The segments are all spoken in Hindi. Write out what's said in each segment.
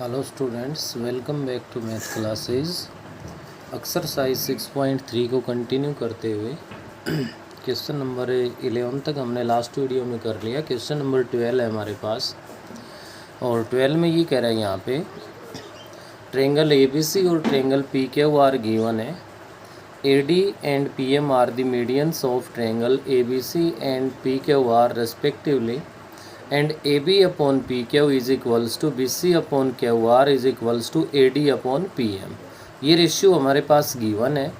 Hello students, welcome back to math classes. Exercise 6.3 को कंटिन्यू करते हुए क्वेश्चन नंबर 11 तक हमने लास्ट वीडियो में कर लिया। क्वेश्चन नंबर 12 है हमारे पास, और 12 में ये कह रहा है यहाँ पे ट्रेंगल ABC और ट्रेंगल PQ आर गिवन है। AD and PM are the medians of triangle ABC and PQ are respectively, and AB upon PQ is equals to BC upon QR is equals to AD upon PM। ये रेशियो हमारे पास गिवन है।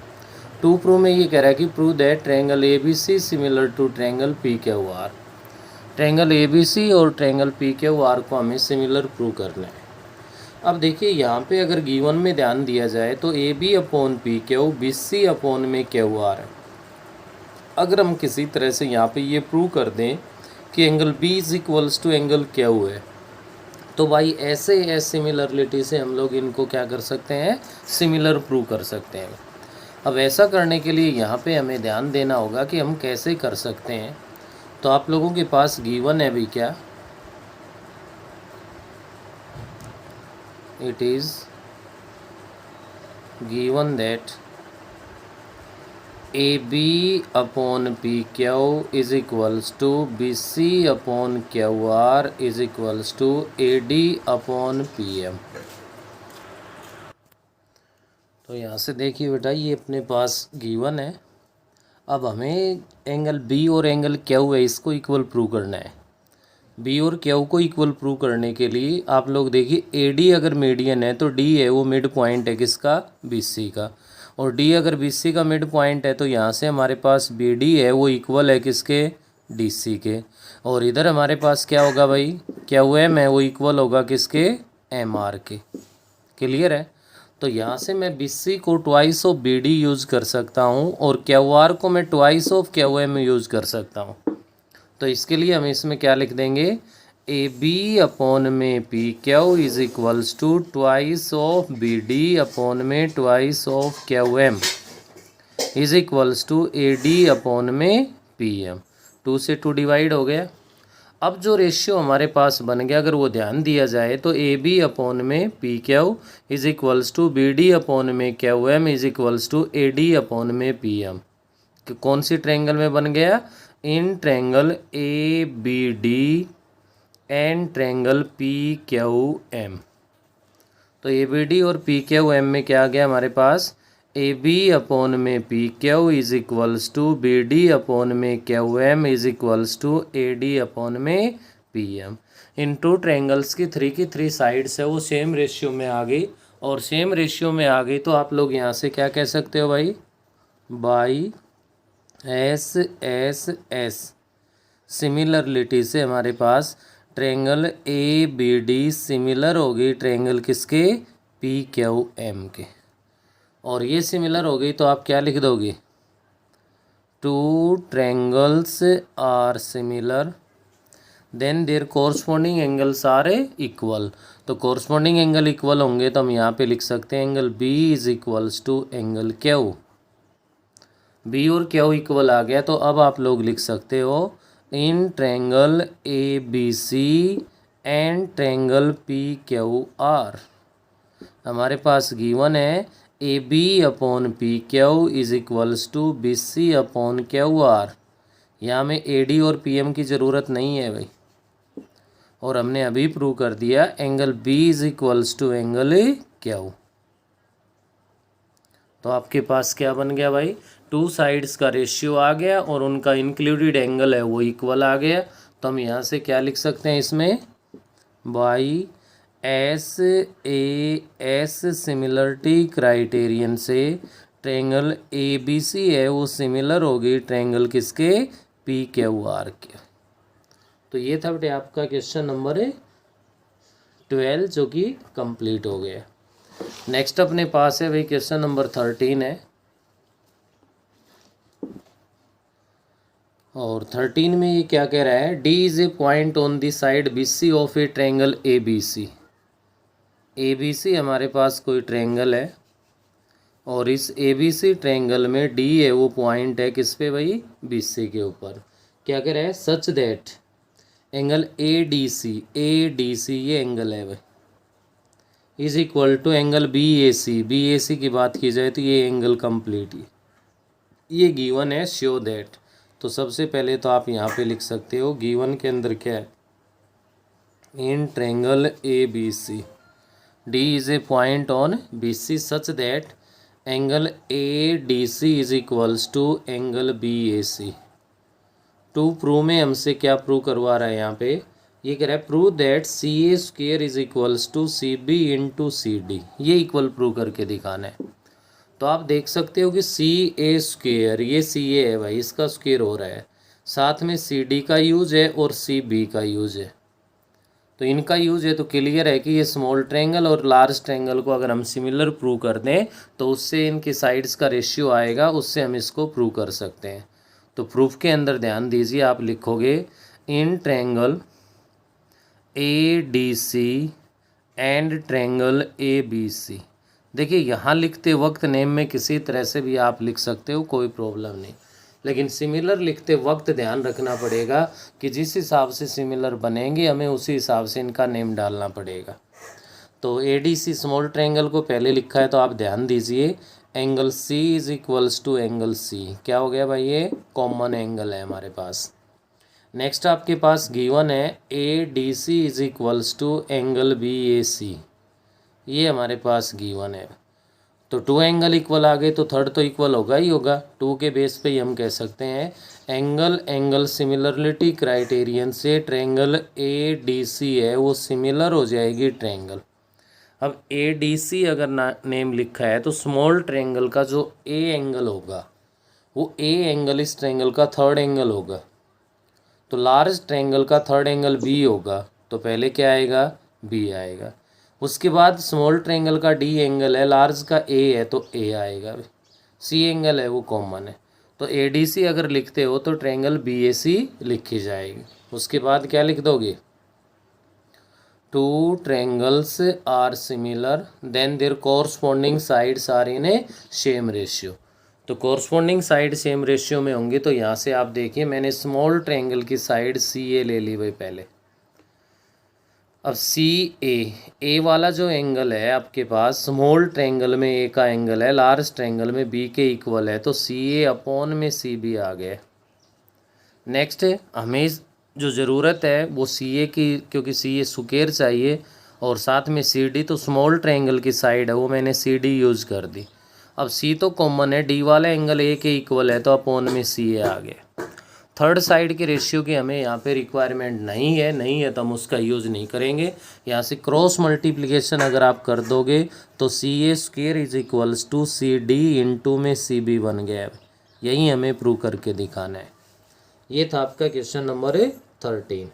टू प्रूव में ये कह रहा है कि prove that triangle ABC similar to triangle PQR। Triangle ABC और ट्रायंगल PQR को हमें सिमिलर प्रूव करना है। अब देखिए यहाँ पे अगर गिवन में ध्यान दिया जाए तो AB upon PQ BC upon में QR है। अगर हम किसी तरह से यहाँ पे ये प्रूव कर दें कि angle B is equals to angle Q है, तो भाई ऐसे सिमिलरिटी से हम लोग इनको क्या कर सकते हैं, सिमिलर प्रूव कर सकते हैं। अब ऐसा करने के लिए यहाँ पे हमें ध्यान देना होगा कि हम कैसे कर सकते हैं। तो आप लोगों के पास गिवन है भी क्या, it is given that AB upon PQ is equals to BC upon QR is equals to AD upon PM। तो यहाँ से देखिए बेटा, ये अपने पास गिवन है। अब हमें एंगल B और एंगल Q है, इसको इक्वल प्रूव करना है। B और Q को इक्वल प्रूव करने के लिए आप लोग देखिए, AD अगर मीडियन है तो D है वो मिड पॉइंट है किसका, BC का, और D अगर BC का मिड पॉइंट है तो यहाँ से हमारे पास BD है वो इक्वल है किसके, DC के, और इधर हमारे पास क्या होगा भाई, QM है वो इक्वल होगा किसके, MR के। क्लियर है। तो यहाँ से मैं BC को ट्वाइस ऑफ BD यूज़ कर सकता हूँ और QR को मैं ट्वाइस ऑफ QM यूज़ कर सकता हूँ। तो इसके लिए हम इसमें क्या लिख देंगे, AB अपॉन में PQ is equals to twice of BD upon में twice of QM is equals to AD upon में PM। 2 से 2 डिवाइड हो गया। अब जो रेशियो हमारे पास बन गया, अगर वो ध्यान दिया जाए तो AB अपॉन में PQ is equals to BD upon में QM is equals to AD upon में PM। कौन सी ट्रायंगल में बन गया, in triangle ABD and triangle PQM। तो ABD और PQM में क्या आ गया हमारे पास, AB अपॉन में PQ is equals to BD upon में QM is equals to AD upon में PM। इन टू ट्रायंगल्स की 3 साइड्स है वो सेम रेशियो में आ गई, और सेम रेशियो में आ गई तो आप लोग यहाँ से क्या कह सकते हो भाई, बाई S सिमिलरिटी से हमारे पास ट्रायंगल ABD सिमिलर होगी ट्रायंगल किसके, PQM के, और ये सिमिलर हो गई तो आप क्या लिख दोगे, 2 triangles are similar then their corresponding angles are equal. तो कोरस्पॉन्डिंग एंगल इक्वल होंगे तो हम यहाँ पे लिख सकते हैं angle B is equals to angle Q। B और Q इक्वल आ गया तो अब आप लोग लिख सकते हो in triangle ABC and triangle PQR। हमारे पास गिवन है AB upon PQ is equals to BC upon QR। यहाँ में AD और PM की ज़रूरत नहीं है भाई, और हमने अभी प्रूव कर दिया angle B is equals to angle Q। तो आपके पास क्या बन गया भाई, 2 साइड्स का रेशियो आ गया और उनका इंक्लूडेड एंगल है वो इक्वल आ गया। तो हम यहाँ से क्या लिख सकते हैं इसमें, बाई SAS सिमिलरिटी क्राइटेरियन से ट्रायंगल ABC है वो सिमिलर होगी ट्रायंगल किसके, PQR के। तो ये था बेटे आपका क्वेश्चन नंबर 12 जो कि कंप्लीट हो गया। नेक्स्ट अपने पास है भाई क्वेश्चन नंबर 13 है, और 13 में ये क्या कह रहा है, D is a point on the side BC of A triangle ABC। ABC हमारे पास कोई ट्रायंगल है, और इस ABC ट्रायंगल में D है वो पॉइंट है किस पे भाई, BC के ऊपर। क्या कह रहा है, सच दैट एंगल ADC ये एंगल है भाई, is equal to angle B A C. B A C की बात की जाए तो ये एंगल कंप्लीट ये गिवन है, शो दैट। तो सबसे पहले तो आप यहाँ पे लिख सकते हो गिवन के अंदर क्या है, in triangle A B C D is a point on B C such that angle A D C is equals to angle B A C. To prove में हमसे क्या प्रूव करवा रहा है यहाँ पे, ये कह रहा है prove that C A square is equals to C B into C D. ये इक्वल प्रूव करके दिखाना है। तो आप देख सकते हो कि सी ए स्क्वेयर, ये सी ए है भाई, इसका स्क्वेयर हो रहा है, साथ में सी डी का यूज है और सी बी का यूज है। तो इनका यूज है तो क्लियर है कि ये स्मॉल ट्रायंगल और लार्ज ट्रायंगल को अगर हम सिमिलर प्रूव कर दें तो उससे इनकी साइड्स का रेशियो आएगा, उससे हम इसको प्रूव कर सकते हैं। तो प्रूफ के अंदर ध्यान दीजिए, आप लिखोगे in triangle A D C and triangle A B C. देखिए यहाँ लिखते वक्त नेम में किसी तरह से भी आप लिख सकते हो, कोई प्रॉब्लम नहीं, लेकिन सिमिलर लिखते वक्त ध्यान रखना पड़ेगा कि जिस हिसाब से सिमिलर बनेंगे हमें उसी हिसाब से इनका नेम डालना पड़ेगा। तो A D C small triangle को पहले लिखा है तो आप ध्यान दीजिए, angle C is equals to angle C, क्या हो गया भाई, ये कॉमन एंगल है हमारे पास। नेक्स्ट आपके पास गिवन है A D C is equals to angle B A C, ये हमारे पास गिवन है। तो टू एंगल इक्वल आ गए तो थर्ड तो इक्वल होगा ही होगा। टू के बेस पे ही हम कह सकते हैं एंगल एंगल सिमिलरिटी क्राइटेरियन से ट्रायंगल ए डी सी है वो सिमिलर हो जाएगी ट्रायंगल। अब ए डी सी अगर नेम लिखा है तो स्मॉल ट्रायंगल का जो ए एंगल होगा वो ए एंगल इस ट्रायंगल का थर्ड एंगल होगा। तो लार्ज ट्रायंगल का थर्ड एंगल बी होगा, तो पहले क्या आएगा, बी आएगा। उसके बाद स्मॉल ट्रायंगल का डी एंगल है, लार्ज का ए है तो ए आएगा। सी एंगल है वो कॉमन है, तो ए डी सी अगर लिखते हो तो ट्रायंगल बी ए सी लिखी जाएगी। उसके बाद क्या लिख दोगे, two triangles are similar then their corresponding sides are in a same ratio. तो कॉरस्पॉन्डिंग साइड सेम रेशियो में होंगे। तो यहाँ से आप देखिए मैंने स्मॉल ट्रायंगल की साइड सी ए ले ली भाई पहले। अब सी ए वाला जो एंगल है आपके पास स्मॉल ट्रायंगल में ए का एंगल है, लार्ज ट्रायंगल में बी के इक्वल है, तो सी ए अपॉन में सी बी आ गया। नेक्स्ट हमें जो ज़रूरत है वो सी ए की, क्योंकि सी ए स्क्वायर चाहिए और साथ में सी डी, तो स्मॉल ट्रायंगल की साइड है वो मैंने सी डी यूज़ कर दी। अब सी तो कॉमन है, डी वाला एंगल ए के इक्वल है तो अपॉन में सी ए आ गया। थर्ड साइड के रेशियो की हमें यहाँ पे रिक्वायरमेंट नहीं है तो हम उसका यूज़ नहीं करेंगे। यहाँ से क्रॉस मल्टीप्लिकेशन अगर आप कर दोगे तो C A square is equals to C D into में सी बी बन गया। यही हमें प्रूव करके दिखाना है। ये था आपका क्वेश्चन नंबर 13।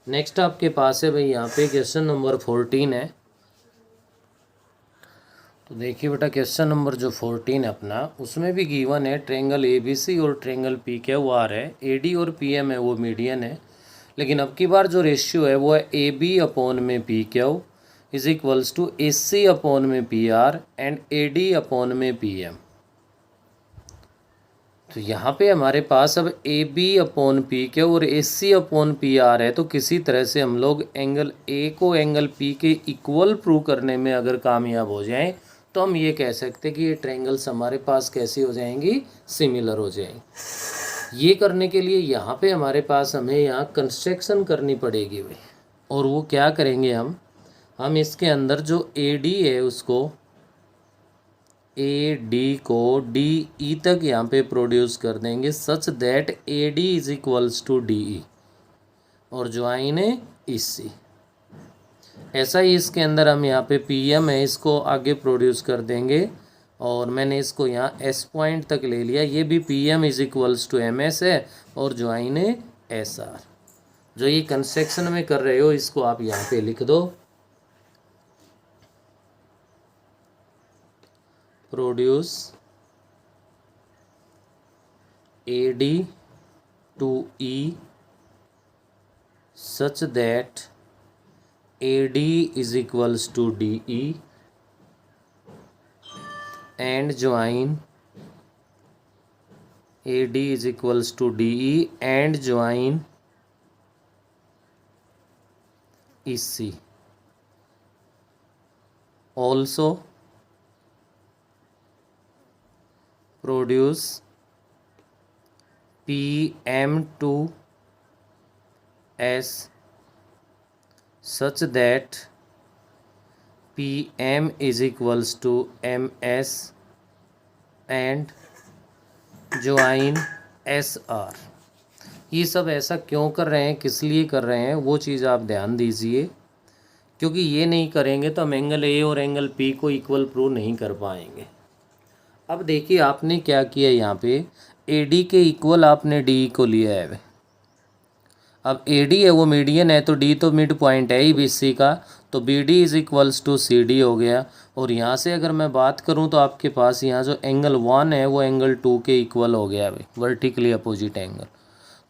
नेक्स्ट आपके पास है भाई यहाँ पे क्वेश्चन नंबर 14 है। तो देखिए बेटा क्वेश्चन नंबर जो 14 है अपना, उसमें भी गिवन है ट्रायंगल ए बी सी और ट्रायंगल पी क्यू आर है, ए डी और पी एम है वो मीडियन है। लेकिन अब की बार जो रेशियो है वो है ए बी अपॉन में P Q is equals to A C upon में P R and A D upon में पी एम। तो यहाँ पे हमारे पास अब A B upon P Q और A C upon P R है, तो किसी तरह से हम लोग एंगल ए को एंगल पी के इक्वल प्रूव करने में अगर कामयाब हो जाएं तो हम ये कह सकते हैं कि ये ट्रायंगल्स हमारे पास कैसी हो जाएंगी, सिमिलर हो जाएंगी। ये करने के लिए यहाँ पे हमारे पास हमें यहाँ कंस्ट्रक्शन करनी पड़ेगी भाई। और वो क्या करेंगे, हम इसके अंदर जो ए डी है उसको ए डी को डी ई तक यहाँ पे प्रोड्यूस कर देंगे such that A D is equals to D E और ज्वाइन है इसी। ऐसा ही इसके अंदर हम यहाँ पे पी एम है इसको आगे प्रोड्यूस कर देंगे और मैंने इसको यहाँ एस पॉइंट तक ले लिया। ये भी P M is equals to M S है और ज्वाइन है एस आर। जो ये कंस्ट्रक्शन में कर रहे हो इसको आप यहाँ पे लिख दो, produce A D to E such that A D is equals to D E and join A D is equals to D E and join E C. also produce PM2S such that PM is equals to MS and join SR। ये सब ऐसा क्यों कर रहे हैं, किस लिए कर रहे हैं, वो चीज़ आप ध्यान दीजिए, क्योंकि ये नहीं करेंगे तो हम एंगल ए और एंगल पी को इक्वल प्रूव नहीं कर पाएंगे। अब देखिए आपने क्या किया, यहाँ पे ए डी के इक्वल आपने डी को लिया है। अब ए डी है वो मीडियन है, तो डी तो मिड पॉइंट है ही बी सी का, तो B D is equals to C D हो गया। और यहाँ से अगर मैं बात करूँ तो आपके पास यहाँ जो एंगल 1 है वो एंगल 2 के इक्वल हो गया भाई, वर्टिकली अपोजिट एंगल।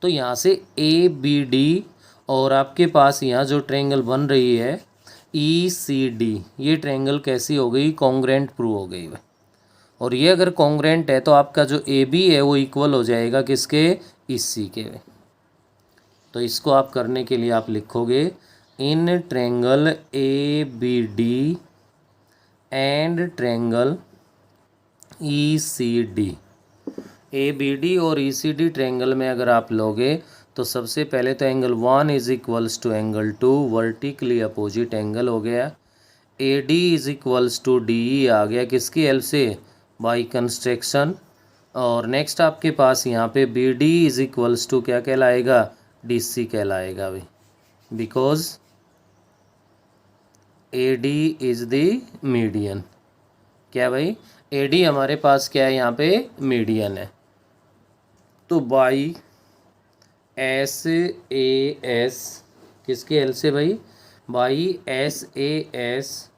तो यहाँ से ए बी डी और आपके पास यहाँ जो ट्रायंगल बन रही है ई सी डी, ये ट्रायंगल कैसी हो गई, कॉन्ग्रेंट प्रूव हो गई भाई। और ये अगर कॉन्ग्रेंट है तो आपका जो ए बी है वो इक्वल हो जाएगा किसके, इस सी के। तो इसको आप करने के लिए आप लिखोगे in triangle A B D and triangle E C D. A B D और ई सी डी ट्रायंगल में अगर आप लोगे तो सबसे पहले तो angle 1 is equals to angle 2, vertically opposite angle हो गया। A D is equals to D E आ गया, किसकी हेल्प से, बाई कंस्ट्रक्शन। और नेक्स्ट आपके पास यहाँ पे B D is equals to क्या कहलाएगा, डी सी कहलाएगा भाई, because A D is the median. क्या भाई, ए डी हमारे पास क्या है यहाँ पे, मीडियन है। तो बाई एस ए एस, किसके एल से भाई, by S A S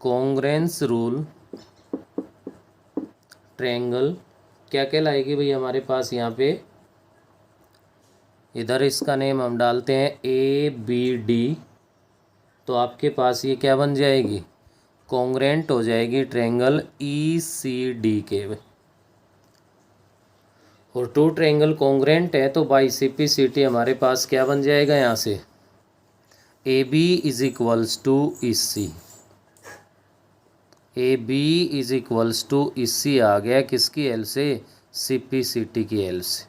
congruence rule triangle क्या कहलाएगी भाई हमारे पास यहाँ पे, इधर इसका नेम हम डालते हैं ए बी डी, तो आपके पास ये क्या बन जाएगी, कॉन्ग्रेंट हो जाएगी ट्रायंगल ई सी डी के। और टू ट्रायंगल कॉन्ग्रेंट है तो by C P C T हमारे पास क्या बन जाएगा, यहाँ से A B is equals to इस C, A B is equals to इस सी आ गया, किसकी एल से, सी पी सी टी की एल से।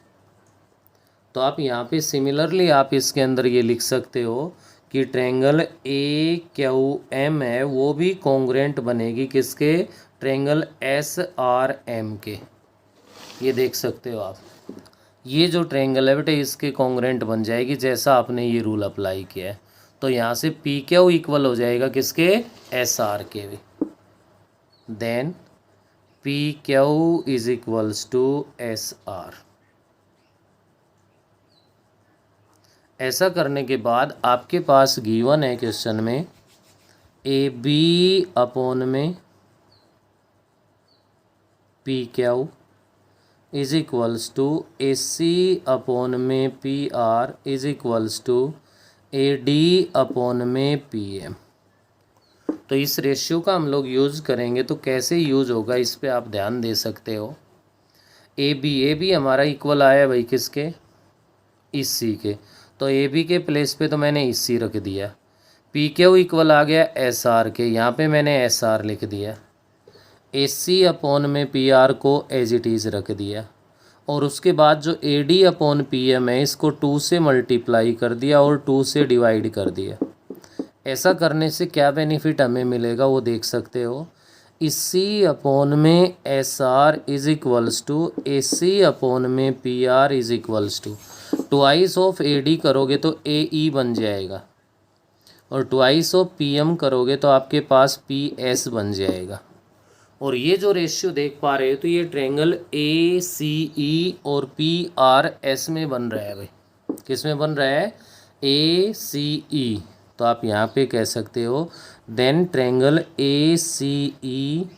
तो आप यहाँ पे सिमिलरली आप इसके अंदर ये लिख सकते हो कि ट्रायंगल ए क्यू एम है वो भी कॉन्ग्रेंट बनेगी किसके, ट्रायंगल एस आर एम के। ये देख सकते हो आप, ये जो ट्रायंगल है बेटे इसके कॉन्ग्रेंट बन जाएगी जैसा आपने ये रूल अप्लाई किया है। तो यहाँ से पी क्यू इक्वल हो जाएगा किसके, एस आर के भी। Then P Q is equals to S R. ऐसा करने के बाद आपके पास गिवन है क्वेश्चन में ए बी अपॉन में P Q is equals to A C upon में P R is equals to A D upon में पी एम। तो इस रेशियो का हम लोग यूज़ करेंगे, तो कैसे यूज़ होगा इस पे आप ध्यान दे सकते हो। ए बी हमारा इक्वल आया भाई किसके, इस सी के, तो ए बी के प्लेस पे तो मैंने इस सी रख दिया। पी क्यू इक्वल आ गया एस आर के, यहाँ पे मैंने एस आर लिख दिया। ए सी अपॉन में पी आर को एज इट इज़ रख दिया। और उसके बाद जो A D upon P M है इसको 2 से मल्टीप्लाई कर दिया और 2 से डिवाइड कर दिया। ऐसा करने से क्या बेनिफिट हमें मिलेगा वो देख सकते हो। इस सी अपॉन में S R is equals to A C upon में P R is equals to twice of A D करोगे तो ए ई बन जाएगा, और ट्वाइस ऑफ पी एम करोगे तो आपके पास पी एस बन जाएगा। और ये जो रेशियो देख पा रहे हो तो ये ट्रायंगल ए सी ई और पी आर एस में बन रहा है भाई, किस में बन रहा है, ए सी ई। तो आप यहाँ पे कह सकते हो then triangle A C E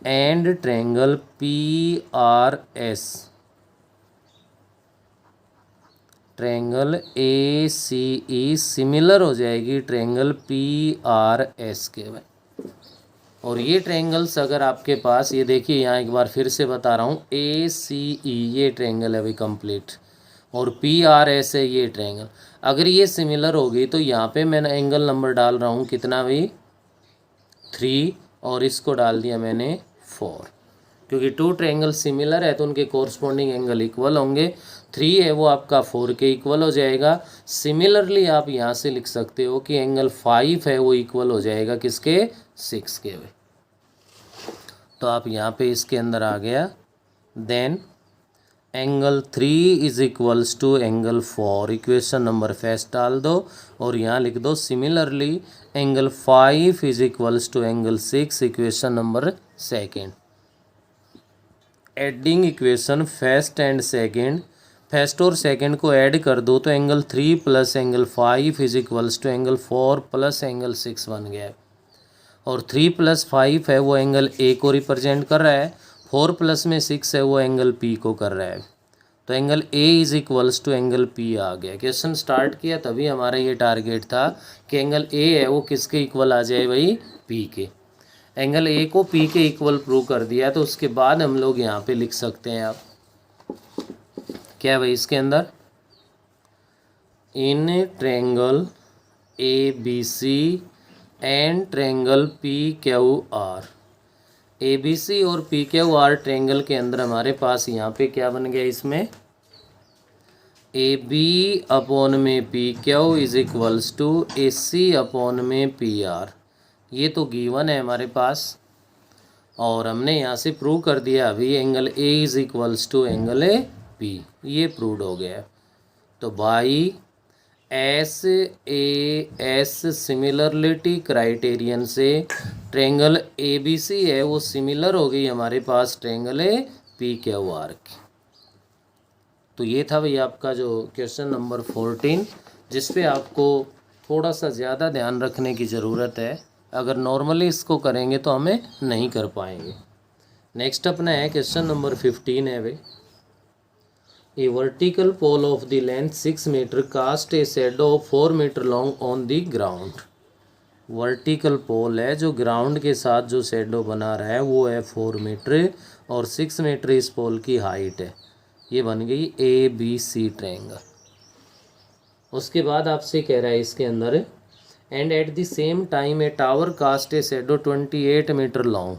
and triangle P R S, triangle A C E similar हो जाएगी ट्रायंगल पी आर एस के भाई। और ये ट्रायंगल्स अगर आपके पास, ये देखिए यहाँ एक बार फिर से बता रहा हूँ, ए सी ई ये ट्रायंगल है भाई कंप्लीट, और पी आर एस है ये ट्रायंगल। अगर ये सिमिलर होगी तो यहाँ पे मैं एंगल नंबर डाल रहा हूँ कितना भाई, 3 और इसको डाल दिया मैंने 4, क्योंकि 2 ट्रायंगल सिमिलर है तो उनके कोरस्पॉन्डिंग एंगल इक्वल होंगे। 3 है वो आपका 4 के इक्वल हो जाएगा। सिमिलरली आप यहाँ से लिख सकते हो कि एंगल 5 है वो इक्वल हो जाएगा किसके, 6 के। तो आप यहाँ पे इसके अंदर आ गया। Then angle 3 is equals to angle 4, equation number first डाल दो और यहाँ लिख दो similarly angle 5 is equals to angle 6, equation number second. Adding equation first and second, first और सेकेंड को ऐड कर दो तो angle 3 plus angle 5 is equals to angle 4 plus angle 6 बन गया। और 3 प्लस 5 है वो एंगल ए को रिप्रेजेंट कर रहा है, 4 प्लस में 6 है वो एंगल पी को कर रहा है। तो angle A is equals to angle P आ गया। क्वेश्चन स्टार्ट किया तभी हमारा ये टारगेट था कि एंगल ए है वो किसके इक्वल आ जाए भाई, पी के। एंगल ए को पी के इक्वल प्रूव कर दिया तो उसके बाद हम लोग यहाँ पे लिख सकते हैं आप क्या भाई, इसके अंदर in triangle A B C and triangle P Q R, A B C और पी क्यू आर ट्रायंगल के अंदर हमारे पास यहाँ पे क्या बन गया, इसमें ए बी अपॉन में P Q is equals to A C upon में पी आर। ये तो गिवन है हमारे पास और हमने यहाँ से प्रूव कर दिया अभी angle A is equals to angle A P, ये प्रूव हो गया। तो बाई एस सिमिलरिटी क्राइटेरियन से ट्रायंगल ए बी सी है वो सिमिलर हो गई हमारे पास triangle A P Q R की। तो ये था भाई आपका जो क्वेश्चन नंबर 14, जिस पे आपको थोड़ा सा ज़्यादा ध्यान रखने की ज़रूरत है। अगर नॉर्मली इसको करेंगे तो हमें नहीं कर पाएंगे। नेक्स्ट अपना है क्वेश्चन नंबर 15 है भाई, a vertical pole of the length 6 metre cast a shadow of 4 metre long on the ground. Vertical pole है जो ग्राउंड के साथ जो शैडो बना रहा है वो है 4 मीटर और 6 मीटर इस पोल की हाइट है। ये बन गई ए बी सी ट्रायंगल। उसके बाद आपसे कह रहा है इसके अंदर and at the same time a tower cast a shadow 28 meter long.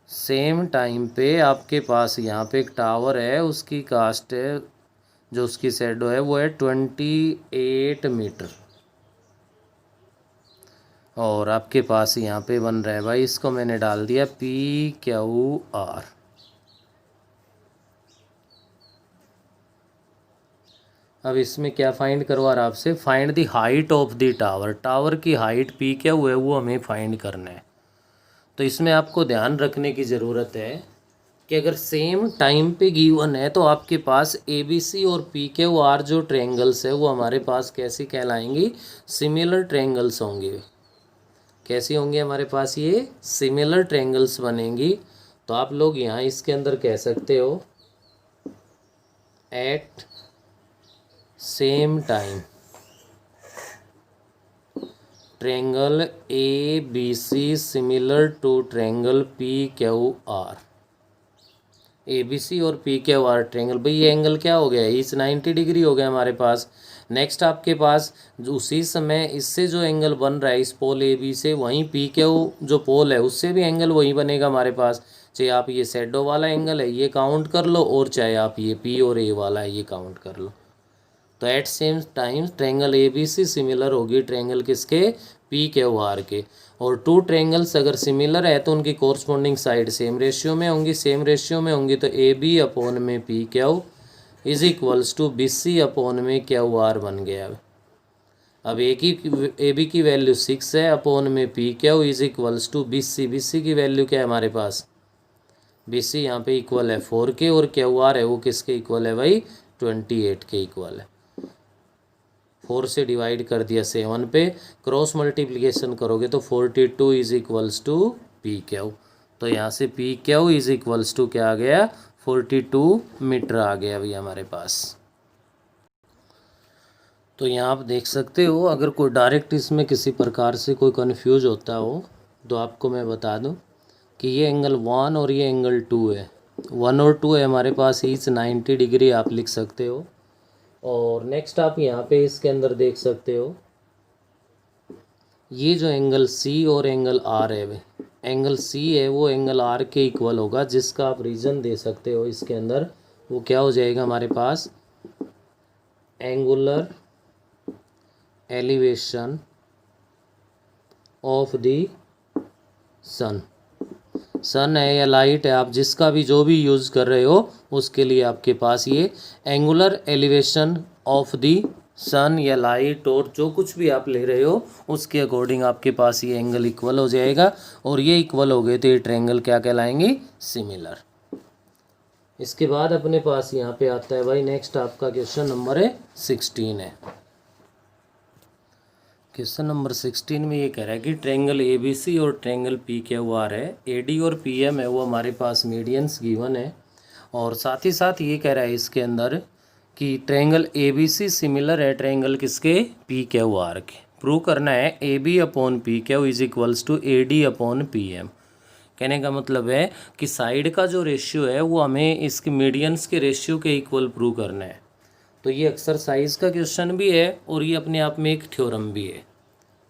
Same time पे आपके पास यहाँ पे एक टावर है, उसकी कास्ट है जो उसकी शैडो है वो है 28 मीटर और आपके पास यहाँ पे बन रहा है भाई, इसको मैंने डाल दिया पी क्यू आर। अब इसमें क्या फाइंड करवा रहा आपसे, find the height of the tower. Tower की हाइट पी क्यू है वो हमें फाइंड करना है। तो इसमें आपको ध्यान रखने की ज़रूरत है कि अगर सेम टाइम पे गिवन है तो आपके पास ए बी सी और पी क्यू आर जो ट्रायंगल्स है वो हमारे पास कैसी कहलाएंगी, सिमिलर ट्रायंगल्स होंगे। कैसी होंगे हमारे पास, ये सिमिलर ट्रायंगल्स बनेंगी। तो आप लोग यहाँ इसके अंदर कह सकते हो at same time triangle A B C similar to triangle P Q R. A B C और पी क्यू आर ट्रायंगल, भाई ये एंगल क्या हो गया, इस 90 डिग्री हो गया हमारे पास। नेक्स्ट आपके पास उसी समय इससे जो एंगल बन रहा है इस पोल ए बी से, वहीं पी क्यू जो पोल है उससे भी एंगल वही बनेगा हमारे पास। चाहे आप ये शैडो वाला एंगल है ये काउंट कर लो और चाहे आप ये पी और ए वाला है ये काउंट कर लो। तो at same time triangle A B C similar होगी ट्रायंगल किसके, पी क्यू आर के। और 2 ट्रायंगल्स अगर सिमिलर है तो उनकी कोरस्पॉन्डिंग साइड सेम रेशियो में होंगी, सेम रेशियो में होंगी तो ए बी अपॉन में P Q is equals to B C upon में क्यू आर बन गया। अब ए बी की वैल्यू 6 है अपॉन में P Q is equals to B C की वैल्यू क्या है हमारे पास, बी सी यहाँ पे इक्वल है 4 के और क्यू आर है वो किसके इक्वल है भाई, 28 के इक्वल है। 4 से डिवाइड कर दिया 7 पे, क्रॉस मल्टीप्लिकेशन करोगे तो 42 is equals to P Q. तो यहाँ से P Q is equals to क्या आ गया, 42 मीटर आ गया अभी हमारे पास। तो यहाँ आप देख सकते हो, अगर कोई डायरेक्ट इसमें किसी प्रकार से कोई कन्फ्यूज होता हो तो आपको मैं बता दूँ कि ये एंगल 1 और ये एंगल 2 है। 1 और 2 है हमारे पास, ईच 90 डिग्री आप लिख सकते हो। और नेक्स्ट आप यहाँ पे इसके अंदर देख सकते हो ये जो एंगल सी और एंगल आर है, एंगल सी है वो एंगल आर के इक्वल होगा, जिसका आप रीज़न दे सकते हो इसके अंदर। वो क्या हो जाएगा हमारे पास, एंगुलर एलिवेशन ऑफ द सन। सन है या लाइट है, आप जिसका भी जो भी यूज़ कर रहे हो उसके लिए आपके पास ये एंगुलर एलिवेशन ऑफ द सन या लाइट और जो कुछ भी आप ले रहे हो उसके अकॉर्डिंग आपके पास ये एंगल इक्वल हो जाएगा। और ये इक्वल हो गए तो ये ट्रायंगल क्या कहलाएंगे, सिमिलर। इसके बाद अपने पास यहाँ पे आता है भाई नेक्स्ट आपका क्वेश्चन नंबर 16 है। क्वेश्चन नंबर 16 में ये कह रहा है कि ट्रायंगल ABC और ट्रायंगल PQR है, AD और PM है वो हमारे पास मीडियंस गिवन है। और साथ ही साथ ये कह रहा है इसके अंदर कि ट्रायंगल ABC सिमिलर है ट्रायंगल किसके, PQR के। प्रूव करना है AB upon PQ is equals to AD upon PM। कहने का मतलब है कि साइड का जो रेशियो है वो हमें इसके मीडियंस के रेशियो के इक्वल प्रूव करना है। तो ये एक्सरसाइज का क्वेश्चन भी है और ये अपने आप में एक थ्योरम भी है।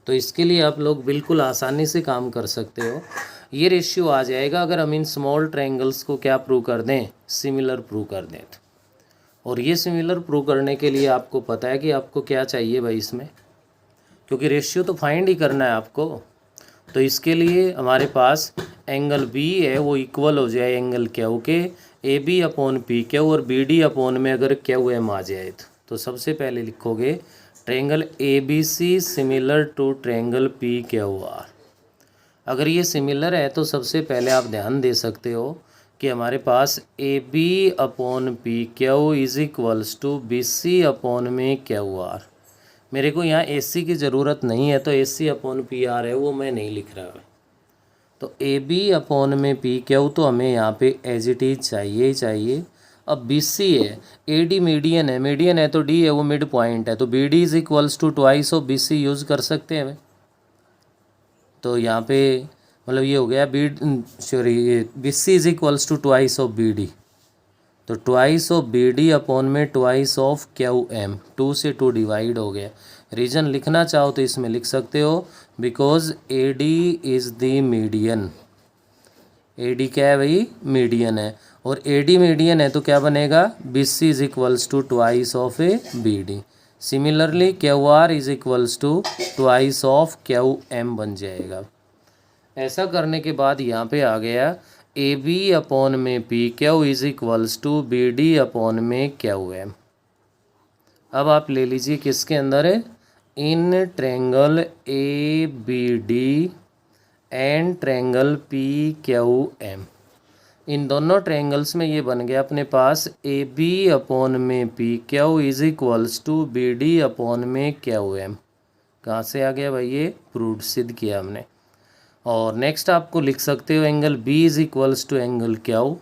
तो इसके लिए आप लोग बिल्कुल आसानी से काम कर सकते हो। ये रेशियो आ जाएगा अगर हम इन स्मॉल ट्रायंगल्स को क्या प्रूव कर दें, सिमिलर प्रूव कर दें। और ये सिमिलर प्रूव करने के लिए आपको पता है कि आपको क्या चाहिए भाई इसमें, क्योंकि रेशियो तो फाइंड ही करना है आपको। तो इसके लिए हमारे पास एंगल बी है वो इक्वल हो जाए एंगल क्यू के, AB अपॉन PQ और BD अपॉन में अगर QM आ जाए तो सबसे पहले लिखोगे triangle ABC similar to triangle PQR। अगर ये सिमिलर है तो सबसे पहले आप ध्यान दे सकते हो कि हमारे पास AB upon PQ is equals to BC upon में QR। मेरे को यहाँ AC की ज़रूरत नहीं है तो AC अपॉन PR है वो मैं नहीं लिख रहा। तो AB अपॉन में PQ तो हमें यहाँ पे एज इट इज चाहिए ही चाहिए। अब BC है, AD मीडियन है तो D है वो मिड पॉइंट है, तो BD is equals to twice of BC use कर सकते हैं। तो यहाँ पे मतलब ये हो गया BC is equals to twice of BD। तो ट्वाइस ऑफ BD अपॉन में ट्वाइस ऑफ QM, 2 से 2 डिवाइड हो गया। रीजन लिखना चाहो तो इसमें लिख सकते हो because AD is the median. AD क्या है भाई, मीडियन है, और AD मीडियन है तो क्या बनेगा, BC is equals to twice of BD। Similarly QR is equals to twice of QM बन जाएगा। ऐसा करने के बाद यहाँ पे आ गया AB अपॉन में PQ is equals to BD upon में QM। अब आप ले लीजिए किसके अंदर है, in triangle ABD and triangle PQM। इन दोनों ट्रायंगल्स में ये बन गया अपने पास AB अपॉन में PQ is equals to BD upon में QM। कहाँ से आ गया भाई, ये प्रूव सिद्ध किया हमने। और नेक्स्ट आपको लिख सकते हो angle B is equals to angle Q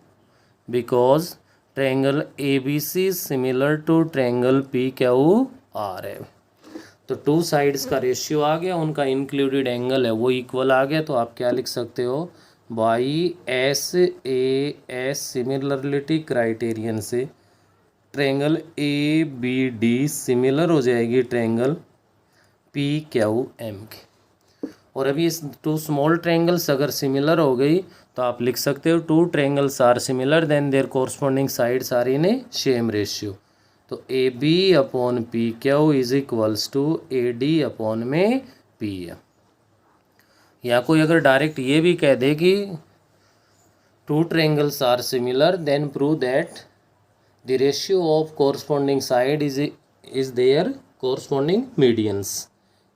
because triangle ABC similar to triangle PQR है। तो टू साइड्स का रेशियो आ गया, उनका इंक्लूडेड एंगल है वो इक्वल आ गया। तो आप क्या लिख सकते हो, बाई SAS सिमिलरिटी क्राइटेरियन से ट्रायंगल ABD सिमिलर हो जाएगी ट्रायंगल PQM के। और अभी इस टू स्मॉल ट्रायंगल्स अगर सिमिलर हो गई तो आप लिख सकते हो two triangles are similar then their corresponding sides are in a same ratio. तो AB upon PQ is equals to AD upon में PM। या कोई अगर डायरेक्ट ये भी कह दे कि two triangles are similar then prove that the ratio of corresponding side is their corresponding medians.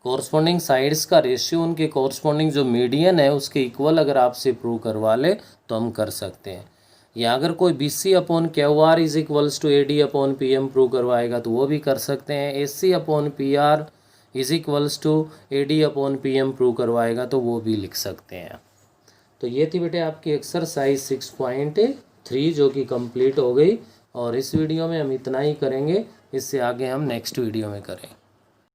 Corresponding sides का रेशियो उनके कॉरस्पॉन्डिंग जो मीडियन है उसके इक्वल अगर आपसे प्रूव करवा ले तो हम कर सकते हैं। या अगर कोई BC upon QR is equals to AD upon PM prove करवाएगा तो वो भी कर सकते हैं। AC upon PR is equals to AD upon PM prove करवाएगा तो वो भी लिख सकते हैं। तो ये थी बेटे आपकी एक्सरसाइज 6.3 जो कि कंप्लीट हो गई। और इस वीडियो में हम इतना ही करेंगे, इससे आगे हम नेक्स्ट वीडियो में करें।